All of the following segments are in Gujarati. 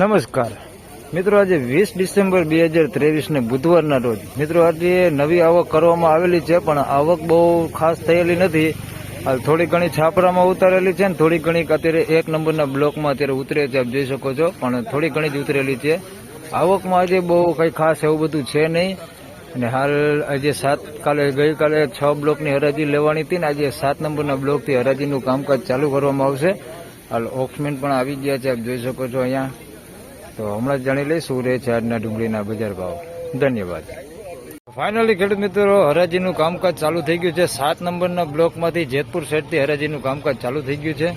નમસ્કાર મિત્રો, આજે 20 ડિસેમ્બર 2023 ને બુધવારના રોજ મિત્રો આજે નવી આવક કરવામાં આવેલી છે, પણ આવક બહુ ખાસ થયેલી નથી. થોડી ઘણી છાપરામાં ઉતારેલી છે ને થોડી ઘણી અત્યારે 1 નંબરના બ્લોકમાં અત્યારે ઉતરે છે, આપ જોઈ શકો છો, પણ થોડી ઘણી જ ઉતરેલી છે. આવકમાં આજે બહુ કંઈ ખાસ એવું બધું છે નહીં. અને હાલ આજે ગઈકાલે 6 બ્લોકની હરાજી લેવાની હતી ને આજે 7 નંબરના બ્લોકથી હરાજીનું કામકાજ ચાલુ કરવામાં આવશે. હાલ ઓક્સમેન પણ આવી ગયા છે, આપ જોઈ શકો છો અહીંયા. તો હમણાં જ જાણી લઈશ શું રહે છે આજના ડુંગળીના બજાર ભાવ. ધન્યવાદ. ફાઇનલી ખેડૂત મિત્રો, હરાજીનું કામકાજ ચાલુ થઈ ગયું છે. 7 નંબરના બ્લોકમાંથી જેતપુર સાઈડથી હરાજીનું કામકાજ ચાલુ થઈ ગયું છે.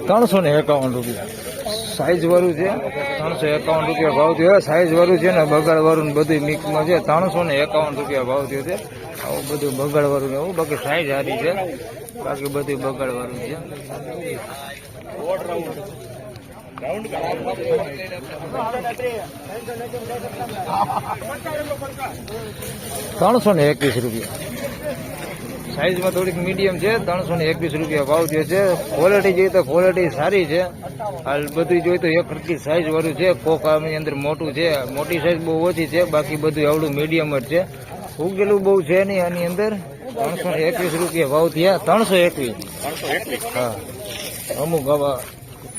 ₹351 સાઈઝ વાળું છે. 351 રૂપિયા ભાવ થયો. સાઈઝ વાળું છે ને બગાડ વાળું બધું મિક્સમાં છે. ₹351 ભાવ થયો છે. આવું બધું બગાડ વાળું ને એવું, બાકી સાઈઝ સારી છે, બાકી બધું બગાડ વાળું છે. ₹321 સાઈઝમાં થોડીક મીડિયમ છે. ₹321 ભાવ થયો છે. ક્વોલિટી જોઈએ તો ક્વોલિટી સારી છે. હાલ બધું જોઈએ તો એક હરખી સાઈઝ વાળું છે. કોક આની અંદર મોટું છે, મોટી સાઈઝ બહુ ઓછી છે, બાકી બધું આવડું મીડિયમ જ છે. ઉગેલું બહુ છે નહીં આની અંદર. ₹321 ભાવ થયા. 321 હા, અમુક આવા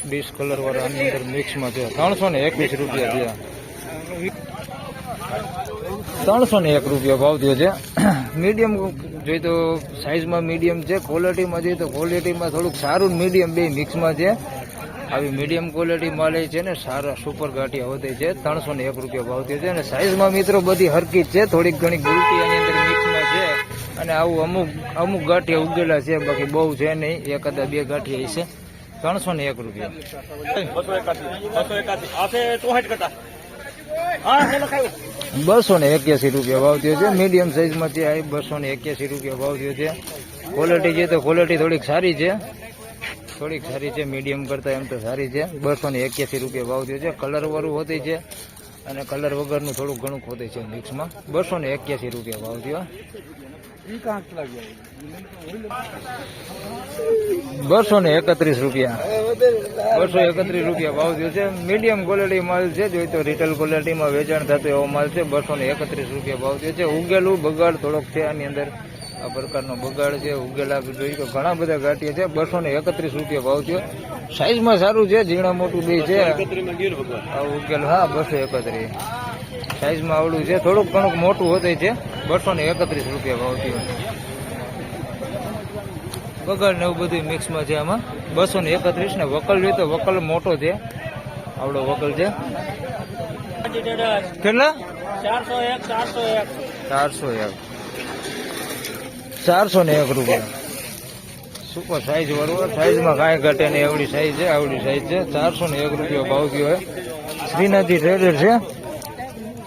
ડિસ્કલર વાળા આની અંદર મિક્સમાં છે. ₹321 થયા. ₹301 ભાવ થયો છે. મીડિયમ જોઈએ તો સાઈઝમાં મીડિયમ છે. ક્વોલિટીમાં જોઈએ તો ક્વોલિટીમાં થોડુંક સારું મીડિયમ બે મિક્સમાં છે. આવી મીડિયમ ક્વોલિટી માલ છે ને સારા સુપર ગાંઠિયા હોતે છે. ₹301 ભાવ થયો છે. અને સાઈઝમાં મિત્રો બધી હરકી જ છે. થોડીક ઘણી ગુલટી આની અંદર મિક્સમાં છે. અને આવું અમુક ગાંઠિયા ઉગેલા છે, બાકી બહુ છે નહીં, એકાદા બે ગાંઠિયા છે. ₹301 ₹281 ભાવ થયો છે. મીડિયમ સાઈઝમાં છે. ₹281 ભાવ થયો છે. ક્વોલિટી છે તો ક્વોલિટી થોડીક સારી છે, મીડિયમ કરતા એમ તો સારી છે. ₹281 ભાવ થયો છે. કલર વાળું હોતી છે અને કલર વગરનું થોડુંક ઘણું ખોતે છે મિક્સમાં. ₹281 ભાવ થયો. ₹231 ભાવ થયો છે. મીડિયમ ક્વોલિટી માલ છે. જોઈ તો રિટેલ ક્વોલિટીમાં વેચાણ થતો એવો માલ છે. ₹231 ભાવ થયો છે. ઉગેલું બગાડ થોડોક છે આની અંદર, આ પ્રકારનો બગાડ છે. ઉગેલા જોઈ તો ઘણા બધા ગાંઠિયા છે. ₹231 ભાવ થયો. સાઈઝમાં સારું છે, ઝીણા મોટું બે છે. ઉગેલું હા 231 સાઈઝમાં આવડું છે, થોડુંક ઘણું મોટું હોતે છે. ₹231 ભાવ થયો. બગાડ ને એવું બધું મિક્સમાં છે આમાં. 231 ને વકલ જોઈએ તો વકલ મોટો છે, આવડો વકલ છે. કેટલા? 401 સુપર સાઈઝ વાળું. સાઈઝમાં કાંઈ ઘટે નહીં, એવડી સાઈઝ છે, આવડી સાઈઝ છે. ₹401 ભાવ થયો. શ્રીનાથજી ટ્રેડર છે.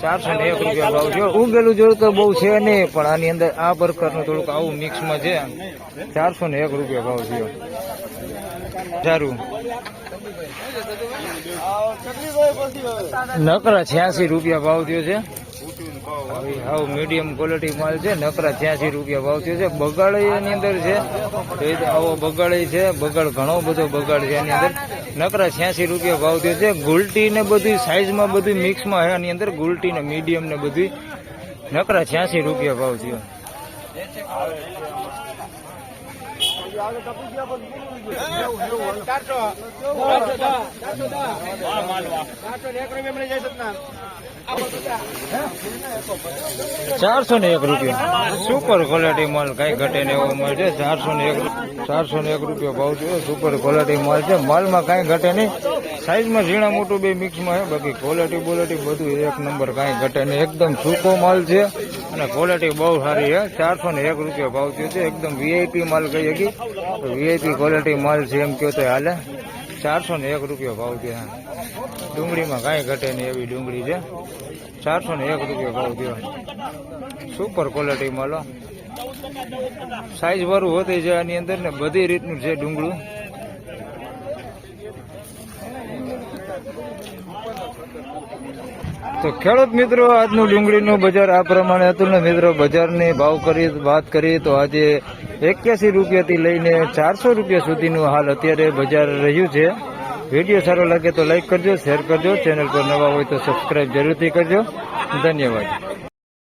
₹401 ભાવ થયો. ઉગેલું જોયું તો બહુ છે નહીં, પણ આની અંદર આ પ્રકારનું થોડુંક આવું મિક્સમાં છે. ₹401 ભાવ થયો. સારું. નકરા ₹86 ભાવ થયો છે. હાવ મીડિયમ ક્વોલિટી માલ છે. નકરા ₹86 ભાવ થયો છે. બગાડ એની અંદર છે, આવો બગાડ છે. બગાડ ઘણો બધો બગાડ છે એની અંદર. નકરા ₹86 ભાવ થયો છે. ગુલટી ને બધી સાઈઝમાં બધું મિક્સમાં છે આની અંદર. ગુલટી ને મીડિયમ ને બધી. નકરા ₹86 ભાવ થયો. ₹401 સુપર ક્વોલિટી માલ, કઈ ઘટે ને એવો માલ છે. ₹401 ભાવ છે. સુપર ક્વોલિટી માલ છે. માલમાં કઈ ઘટે નહીં. સાઈઝમાં ઝીણા મોટું બે મિક્સમાં છે, બાકી ક્વોલિટી બધું 1 નંબર, કઈ ઘટે નહીં. એકદમ સૂકો માલ છે અને ક્વોલિટી બહુ સારી છે. ₹401 ભાવ થયો છે. એકદમ વીઆઈપી માલ કહી શકી તો વીઆઈપી ક્વોલિટી માલ છે એમ કહો તો હાલે. ₹401 ભાવ છે. ડુંગળીમાં કાંઈ ઘટે નહીં એવી ડુંગળી છે. ₹401 ભાવ થયો. Super quality માલો. સાઈઝ વાળું હોતી છે આની અંદર ને બધી રીતનું છે ડુંગળું. તો ખેડૂત મિત્રો, આજનું ડુંગળીનું બજાર આ પ્રમાણે હતું ને મિત્રો. બજારની ભાવ કરી વાત કરીએ તો આજે 81 રૂપિયાથી લઈને 400 રૂપિયા સુધીનું હાલ અત્યારે બજાર રહ્યું છે. વિડીયો સારો લાગે તો લાઈક કરજો, શેર કરજો. ચેનલ પર નવા હોય તો સબસ્ક્રાઇબ જરૂરથી કરજો. ધન્યવાદ.